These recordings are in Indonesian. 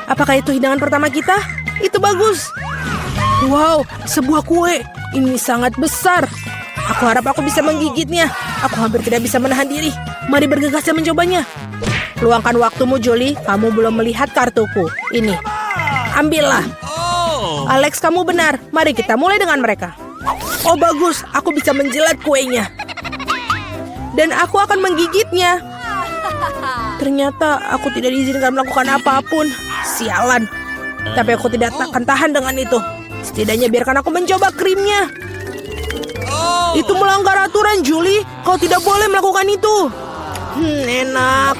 Apakah itu hidangan pertama kita? Itu bagus. Wow, sebuah kue. Ini sangat besar. Aku harap aku bisa menggigitnya. Aku hampir tidak bisa menahan diri. Mari bergegas dan mencobanya. Luangkan waktumu, Julie. Kamu belum melihat kartuku. Ini. Ambillah. Alex, kamu benar. Mari kita mulai dengan mereka. Oh, bagus. Aku bisa menjilat kuenya. Dan aku akan menggigitnya. Ternyata aku tidak diizinkan melakukan apapun. Sialan. Tapi aku tidak akan tahan dengan itu. Setidaknya biarkan aku mencoba krimnya. Itu melanggar aturan, Julie. Kau tidak boleh melakukan itu. Enak.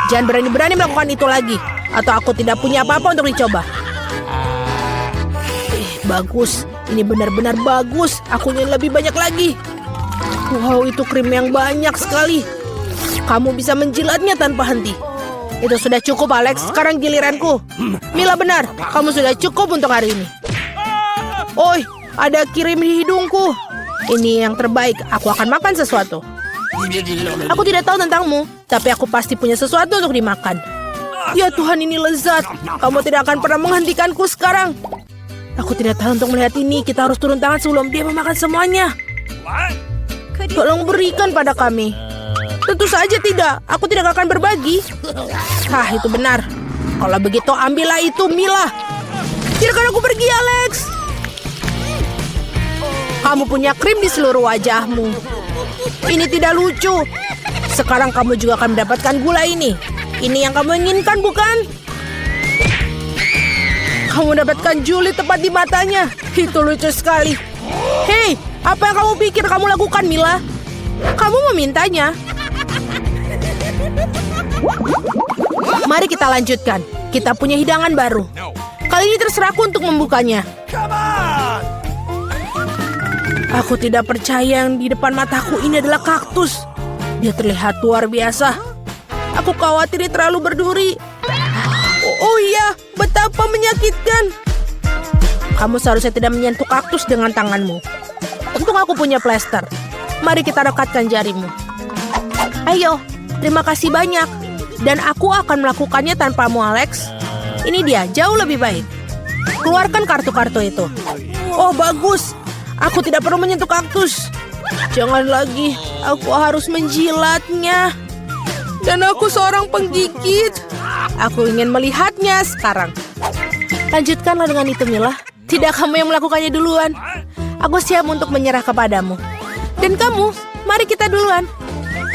Jangan berani-berani melakukan itu lagi. Atau aku tidak punya apa-apa untuk dicoba. Bagus. Ini benar-benar bagus. Aku ingin lebih banyak lagi. Wow, itu krim yang banyak sekali. Kamu bisa menjilatnya tanpa henti. Itu sudah cukup, Alex. Sekarang giliranku. Mila benar. Kamu sudah cukup untuk hari ini. Oi, ada kirim di hidungku. Ini yang terbaik. Aku akan makan sesuatu. Aku tidak tahu tentangmu, tapi aku pasti punya sesuatu untuk dimakan. Ya Tuhan, ini lezat. Kamu tidak akan pernah menghentikanku sekarang. Aku tidak tahu untuk melihat ini. Kita harus turun tangan sebelum dia memakan semuanya. Tolong berikan pada kami. Tentu saja tidak. Aku tidak akan berbagi. Hah, itu benar. Kalau begitu, ambillah itu, Mila. Biarkan aku pergi, Alex. Kamu punya krim di seluruh wajahmu. Ini tidak lucu. Sekarang kamu juga akan mendapatkan gula ini. Ini yang kamu inginkan, bukan? Kamu mendapatkan Julie tepat di matanya. Itu lucu sekali. Hei, apa yang kamu pikir kamu lakukan, Mila? Kamu memintanya. Mari kita lanjutkan. Kita punya hidangan baru. Kali ini terserahku untuk membukanya. Aku tidak percaya yang di depan mataku ini adalah kaktus. Dia terlihat luar biasa. Aku khawatir dia terlalu berduri. Oh iya, betapa menyakitkan. Kamu seharusnya tidak menyentuh kaktus dengan tanganmu. Untung aku punya plester. Mari kita rekatkan jarimu. Ayo, terima kasih banyak. Dan aku akan melakukannya tanpamu, Alex. Ini dia, jauh lebih baik. Keluarkan kartu-kartu itu. Oh, bagus. Aku tidak perlu menyentuh kaktus. Jangan lagi, aku harus menjilatnya. Dan aku seorang penggigit. Aku ingin melihatnya sekarang. Lanjutkanlah dengan itu, Mila. Tidak kamu yang melakukannya duluan. Aku siap untuk menyerah kepadamu. Dan kamu, mari kita duluan.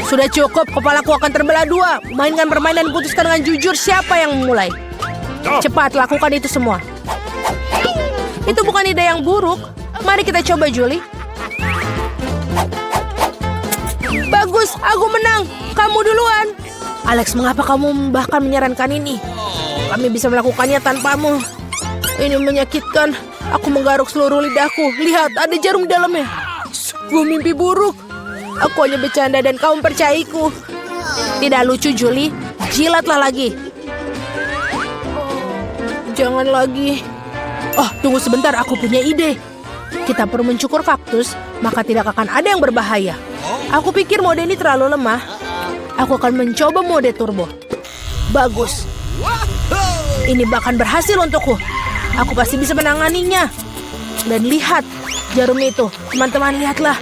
Sudah cukup, kepalaku akan terbelah dua. Mainkan permainan dan putuskan dengan jujur siapa yang memulai. Cepat, lakukan itu semua. Itu bukan ide yang buruk. Mari kita coba, Julie. Bagus, aku menang. Kamu duluan. Alex, mengapa kamu bahkan menyarankan ini? Kami bisa melakukannya tanpamu. Ini menyakitkan. Aku menggaruk seluruh lidahku. Lihat, ada jarum di dalamnya. Sungguh mimpi buruk. Aku hanya bercanda dan kamu percayaiku. Tidak lucu, Julie. Jilatlah lagi. Jangan lagi. Oh, tunggu sebentar. Aku punya ide. Kita perlu mencukur kaktus, maka tidak akan ada yang berbahaya. Aku pikir mode ini terlalu lemah. Aku akan mencoba mode turbo. Bagus. Ini bahkan berhasil untukku. Aku pasti bisa menanganinya. Dan lihat, jarum itu. Teman-teman, lihatlah.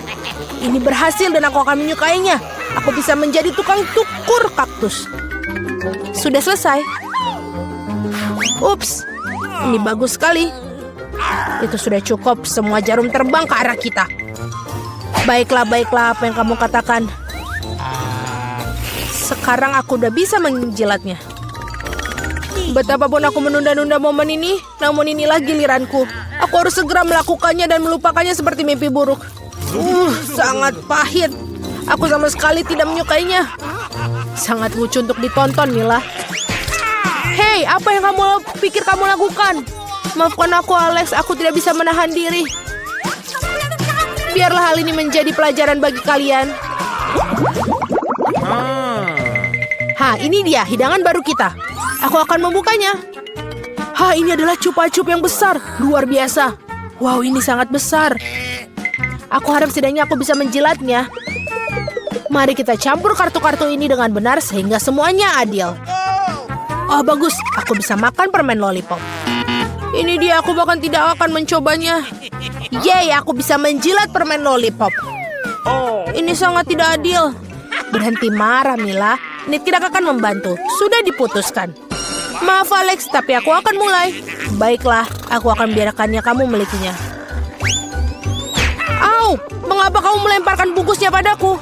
Ini berhasil dan aku akan menyukainya. Aku bisa menjadi tukang cukur kaktus. Sudah selesai. Ups, ini bagus sekali. Itu sudah cukup. Semua jarum terbang ke arah kita. Baiklah, baiklah apa yang kamu katakan. Sekarang aku udah bisa menjilatnya. Betapapun aku menunda-nunda momen ini, namun inilah giliranku. Aku harus segera melakukannya dan melupakannya seperti mimpi buruk. Sangat pahit. Aku sama sekali tidak menyukainya. Sangat lucu untuk ditonton, Mila. Hei, apa yang kamu pikir kamu lakukan? Maafkan aku, Alex. Aku tidak bisa menahan diri. Biarlah hal ini menjadi pelajaran bagi kalian. Ini dia hidangan baru kita. Aku akan membukanya. Ini adalah cupa-cup yang besar. Luar biasa. Wow, ini sangat besar. Aku harap setidaknya aku bisa menjilatnya. Mari kita campur kartu-kartu ini dengan benar sehingga semuanya adil. Oh bagus, aku bisa makan permen lollipop. Ini dia, aku bahkan tidak akan mencobanya. Yeay, aku bisa menjilat permen lollipop. Ini sangat tidak adil. Berhenti marah, Mila. Ini tidak akan membantu. Sudah diputuskan. Maaf, Alex, tapi aku akan mulai. Baiklah, aku akan biarkannya kamu memilikinya. Au, mengapa kamu melemparkan bungkusnya padaku?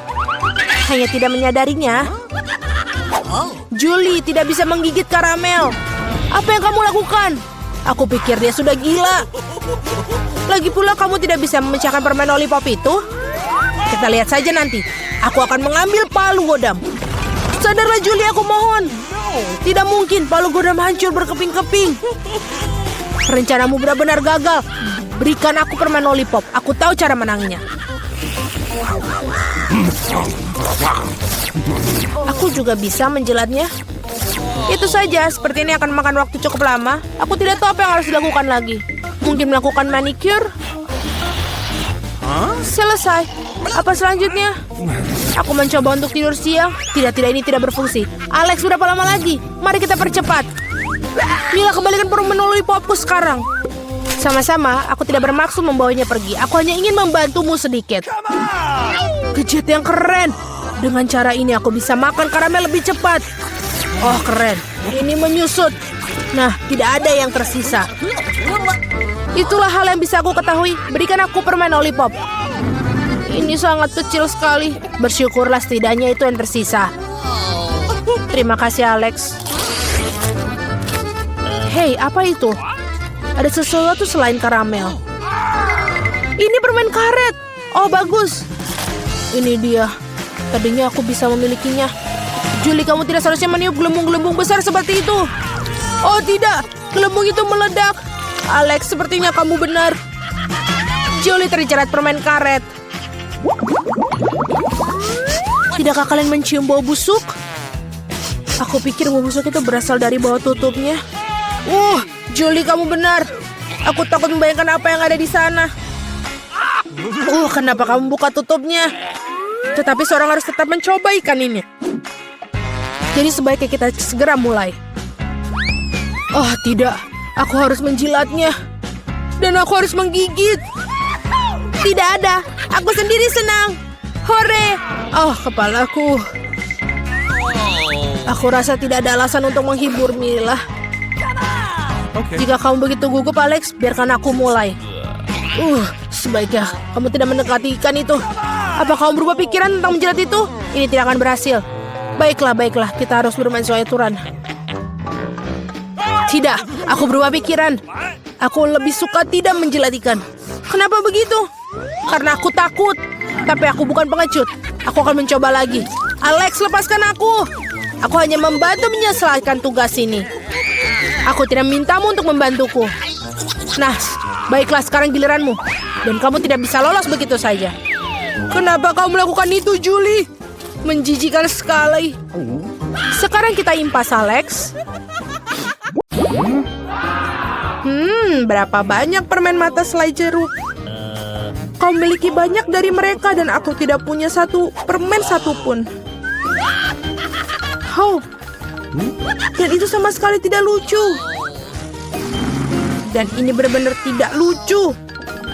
Hanya tidak menyadarinya. Julie tidak bisa menggigit karamel. Apa yang kamu lakukan? Aku pikir dia sudah gila. Lagi pula kamu tidak bisa memecahkan permen lollipop itu. Kita lihat saja nanti. Aku akan mengambil palu godam. Sadarlah Julie, aku mohon. Tidak mungkin palu godam hancur berkeping-keping. Rencanamu benar-benar gagal. Berikan aku permen lollipop. Aku tahu cara menangnya. Aku juga bisa menjilatnya. Itu saja, seperti ini akan makan waktu cukup lama. Aku tidak tahu apa yang harus dilakukan lagi. Mungkin melakukan manicure. Selesai. Apa selanjutnya? Aku mencoba untuk tidur siang. Tidak, ini tidak berfungsi. Alex, berapa lama lagi? Mari kita percepat. Mila, kembalikan permen lollipopku sekarang. Sama-sama, aku tidak bermaksud membawanya pergi. Aku hanya ingin membantumu sedikit. Gadget yang keren. Dengan cara ini aku bisa makan karamel lebih cepat. Oh, keren. Ini menyusut. Nah, tidak ada yang tersisa. Itulah hal yang bisa aku ketahui. Berikan aku permen lollipop. Ini sangat kecil sekali. Bersyukurlah setidaknya itu yang tersisa. Terima kasih, Alex. Hei, apa itu? Ada sesuatu selain karamel. Ini permen karet. Oh, bagus. Ini dia. Tadinya aku bisa memilikinya. Julie, kamu tidak seharusnya meniup gelembung-gelembung besar seperti itu. Oh tidak, gelembung itu meledak. Alex, sepertinya kamu benar. Julie terjerat permen karet. Tidakkah kalian mencium bau busuk? Aku pikir bau busuk itu berasal dari bawah tutupnya. Julie, kamu benar. Aku takut membayangkan apa yang ada di sana. Kenapa kamu buka tutupnya? Tetapi seorang harus tetap mencoba ikan ini. Jadi sebaiknya kita segera mulai. Oh tidak, aku harus menjilatnya. Dan aku harus menggigit. Tidak ada, aku sendiri senang. Hore! Oh, kepalaku. Aku rasa tidak ada alasan untuk menghibur Mila. Jika kamu begitu gugup, Alex, biarkan aku mulai. Sebaiknya kamu tidak mendekati ikan itu. Apa kamu berubah pikiran tentang menjilat itu? Ini tidak akan berhasil. Baiklah, kita harus bermain sesuai aturan. Tidak, aku berubah pikiran. Aku lebih suka tidak menjilat ikan. Kenapa begitu? Karena aku takut. Tapi aku bukan pengecut. Aku akan mencoba lagi. Alex, lepaskan aku. Aku hanya membantu menyelesaikan tugas ini. Aku tidak mintamu untuk membantuku. Nah, baiklah, sekarang giliranmu. Dan kamu tidak bisa lolos begitu saja. Kenapa kau melakukan itu, Julie? Menjijikan sekali. Sekarang kita impas, Alex. Berapa banyak permen mata selai jeruk? Kau memiliki banyak dari mereka dan aku tidak punya satu permen satupun. Dan itu sama sekali tidak lucu. Dan ini benar-benar tidak lucu.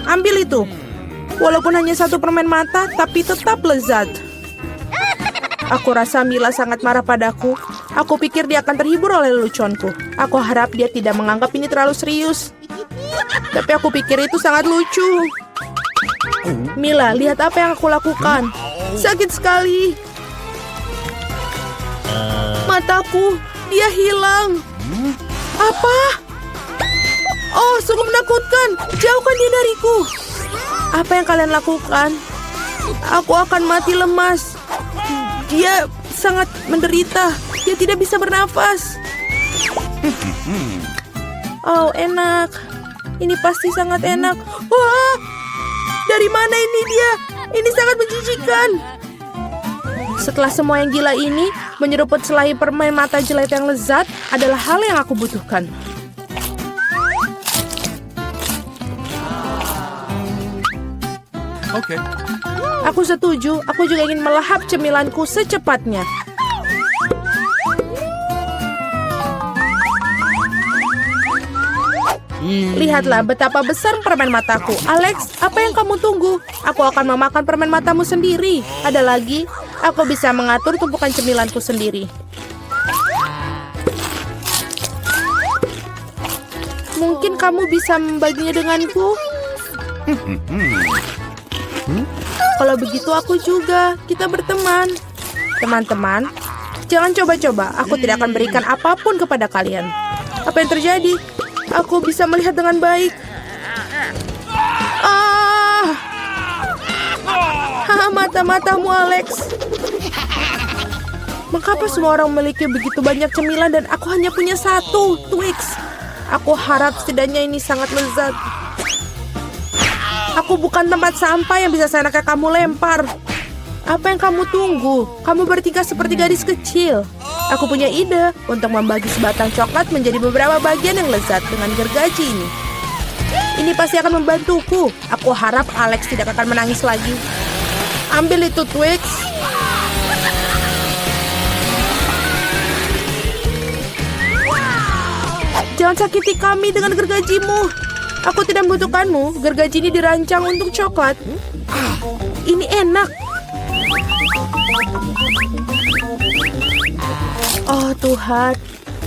Ambil itu. Walaupun hanya satu permen mata, tapi tetap lezat. Aku rasa Mila sangat marah padaku. Aku pikir dia akan terhibur oleh leluconku. Aku harap dia tidak menganggap ini terlalu serius. Tapi aku pikir itu sangat lucu. Mila, lihat apa yang aku lakukan. Sakit sekali. Mataku, dia hilang. Apa? Oh, sungguh menakutkan. Jauhkan dia dariku. Apa yang kalian lakukan? Aku akan mati lemas. Dia sangat menderita. Dia tidak bisa bernafas. Oh, enak. Ini pasti sangat enak. Wah, dari mana ini dia? Ini sangat menjijikan. Setelah semua yang gila ini, menyeruput selai permen mata jelek yang lezat adalah hal yang aku butuhkan. Oke. Aku setuju. Aku juga ingin melahap cemilanku secepatnya. Lihatlah betapa besar permen mataku. Alex, apa yang kamu tunggu? Aku akan memakan permen matamu sendiri. Ada lagi, aku bisa mengatur tumpukan cemilanku sendiri. Mungkin kamu bisa membaginya denganku? Kalau begitu aku juga. Kita berteman. Teman-teman, jangan coba-coba. Aku tidak akan berikan apapun kepada kalian. Apa yang terjadi? Aku bisa melihat dengan baik. Mata-matamu, Alex. Mengapa semua orang memiliki begitu banyak cemilan dan aku hanya punya satu, Twix? Aku harap setidaknya ini sangat lezat. Aku bukan tempat sampah yang bisa seenaknya kamu lempar. Apa yang kamu tunggu? Kamu bertingkah seperti gadis kecil. Aku punya ide untuk membagi sebatang coklat menjadi beberapa bagian yang lezat dengan gergaji ini. Ini pasti akan membantuku. Aku harap Alex tidak akan menangis lagi. Ambil itu, Twix. Jangan sakiti kami dengan gergajimu. Aku tidak membutuhkanmu. Gergaji ini dirancang untuk coklat. Ini enak. Oh Tuhan,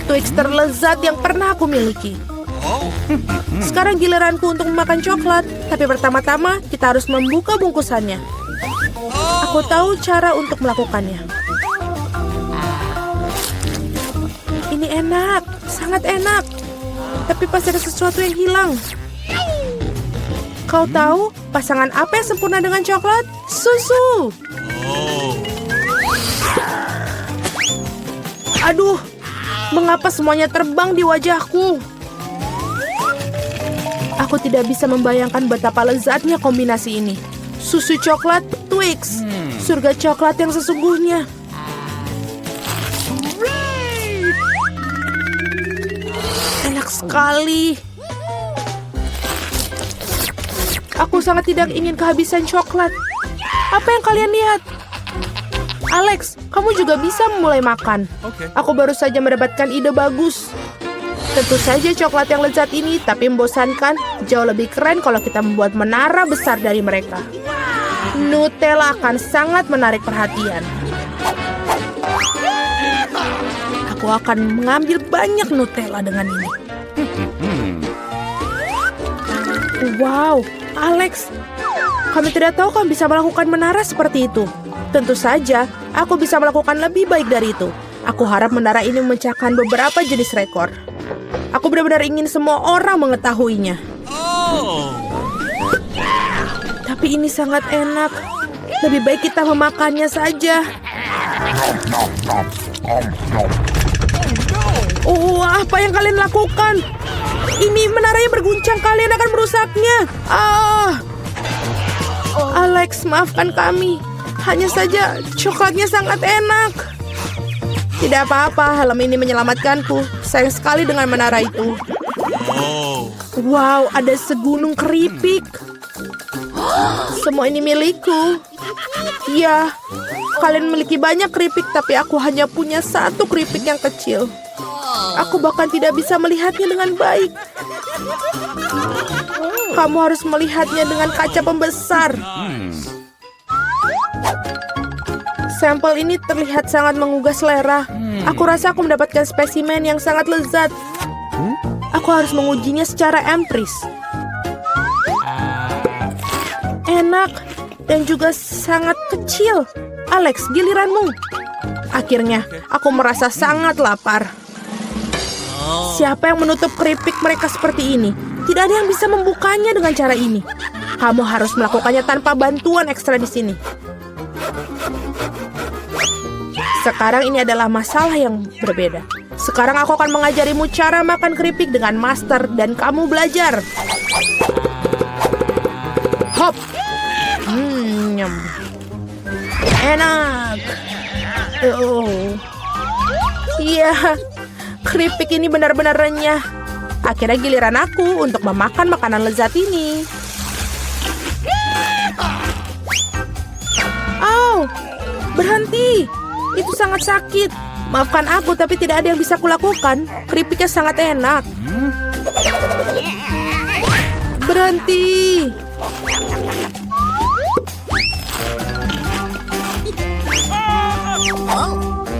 Twix terlezat yang pernah aku miliki. Sekarang giliranku untuk memakan coklat. Tapi pertama-tama kita harus membuka bungkusannya. Aku tahu cara untuk melakukannya. Ini enak, sangat enak. Tapi pasti ada sesuatu yang hilang. Kau tahu pasangan apa yang sempurna dengan coklat? Susu. Aduh, mengapa semuanya terbang di wajahku? Aku tidak bisa membayangkan betapa lezatnya kombinasi ini. Susu coklat, Twix. Surga coklat yang sesungguhnya. Enak sekali. Aku sangat tidak ingin kehabisan coklat. Apa yang kalian lihat? Alex, kamu juga bisa mulai makan. Aku baru saja mendapatkan ide bagus. Tentu saja coklat yang lezat ini, tapi membosankan. Jauh lebih keren kalau kita membuat menara besar dari mereka. Nutella akan sangat menarik perhatian. Aku akan mengambil banyak Nutella dengan ini. Wow, Alex, kami tidak tahu kamu bisa melakukan menara seperti itu. Tentu saja, aku bisa melakukan lebih baik dari itu. Aku harap menara ini memecahkan beberapa jenis rekor. Aku benar-benar ingin semua orang mengetahuinya. Tapi ini sangat enak. Lebih baik kita memakannya saja. Oh, apa yang kalian lakukan? Ini menaranya berguncang, kalian akan merusaknya. Alex, maafkan kami. Hanya saja coklatnya sangat enak. Tidak apa-apa, helm ini menyelamatkanku. Sayang sekali dengan menara itu. Wow, ada segunung keripik. Semua ini milikku. Ya, kalian memiliki banyak keripik, tapi aku hanya punya satu keripik yang kecil. Aku bahkan tidak bisa melihatnya dengan baik. Kamu harus melihatnya dengan kaca pembesar. Sampel ini terlihat sangat menggugah selera. Aku rasa aku mendapatkan spesimen yang sangat lezat. Aku harus mengujinya secara empiris. Enak dan juga sangat kecil. Alex, giliranmu. Akhirnya, aku merasa sangat lapar. Siapa yang menutup keripik mereka seperti ini? Tidak ada yang bisa membukanya dengan cara ini. Kamu harus melakukannya tanpa bantuan ekstra di sini. Sekarang ini adalah masalah yang berbeda. Sekarang aku akan mengajarimu cara makan keripik dengan master dan kamu belajar. Hop. Nyam. Enak. Iya, keripik ini benar-benar renyah. Akhirnya giliran aku untuk memakan makanan lezat ini. Berhenti. Itu sangat sakit. Maafkan aku, tapi tidak ada yang bisa kulakukan. Keripiknya sangat enak. Berhenti.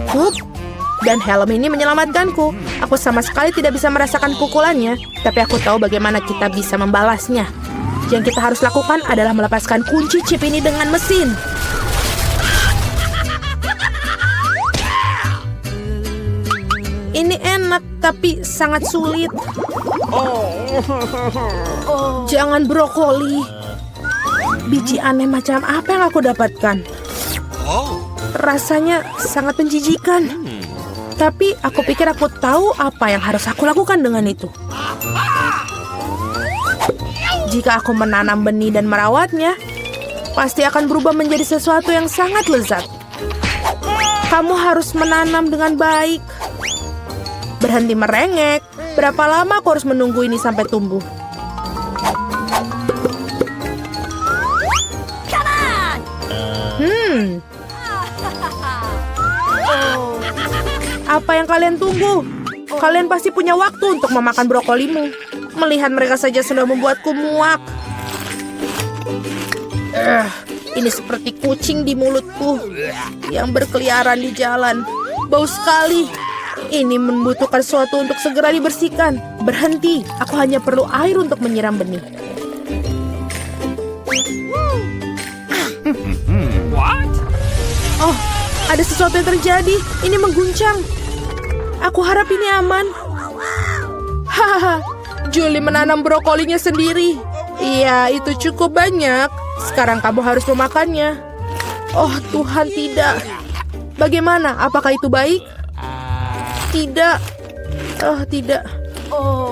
Hup. Dan helm ini menyelamatkanku. Aku sama sekali tidak bisa merasakan pukulannya, tapi aku tahu bagaimana kita bisa membalasnya. Yang kita harus lakukan adalah melepaskan kunci chip ini dengan mesin. Ini enak, tapi sangat sulit. Jangan brokoli. Biji aneh macam apa yang aku dapatkan? Rasanya sangat menjijikan. Tapi aku pikir aku tahu apa yang harus aku lakukan dengan itu. Jika aku menanam benih dan merawatnya, pasti akan berubah menjadi sesuatu yang sangat lezat. Kamu harus menanam dengan baik. Berhenti merengek. Berapa lama aku harus menunggu ini sampai tumbuh? Apa yang kalian tunggu? Kalian pasti punya waktu untuk memakan brokolimu. Melihat mereka saja sudah membuatku muak. Ini seperti kucing di mulutku yang berkeliaran di jalan. Bau sekali. Ini membutuhkan sesuatu untuk segera dibersihkan. Berhenti, aku hanya perlu air untuk menyiram benih. Oh, ada sesuatu yang terjadi. Ini mengguncang. Aku harap ini aman. Hahaha, Julie menanam brokolinya sendiri. Iya, itu cukup banyak. Sekarang kamu harus memakannya. Oh Tuhan, tidak. Bagaimana? Apakah itu baik? Tidak. Oh, tidak.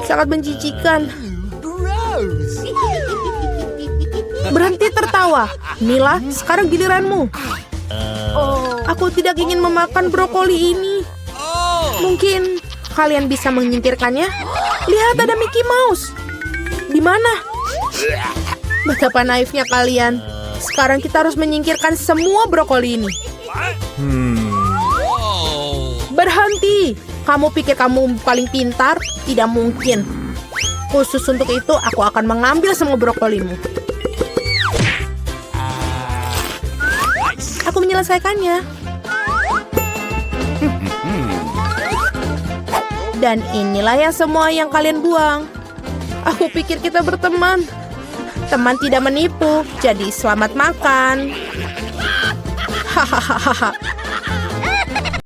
Sangat menjijikan. Berhenti tertawa. Mila, sekarang giliranmu. Aku tidak ingin memakan brokoli ini. Mungkin kalian bisa menyingkirkannya? Lihat, ada Mickey Mouse. Di mana? Betapa naifnya kalian. Sekarang kita harus menyingkirkan semua brokoli ini. Berhenti. Kamu pikir kamu paling pintar? Tidak mungkin. Khusus untuk itu, aku akan mengambil semua brokolimu. Aku menyelesaikannya. Dan inilah yang semua yang kalian buang. Aku pikir kita berteman. Teman tidak menipu, jadi selamat makan. Hahaha.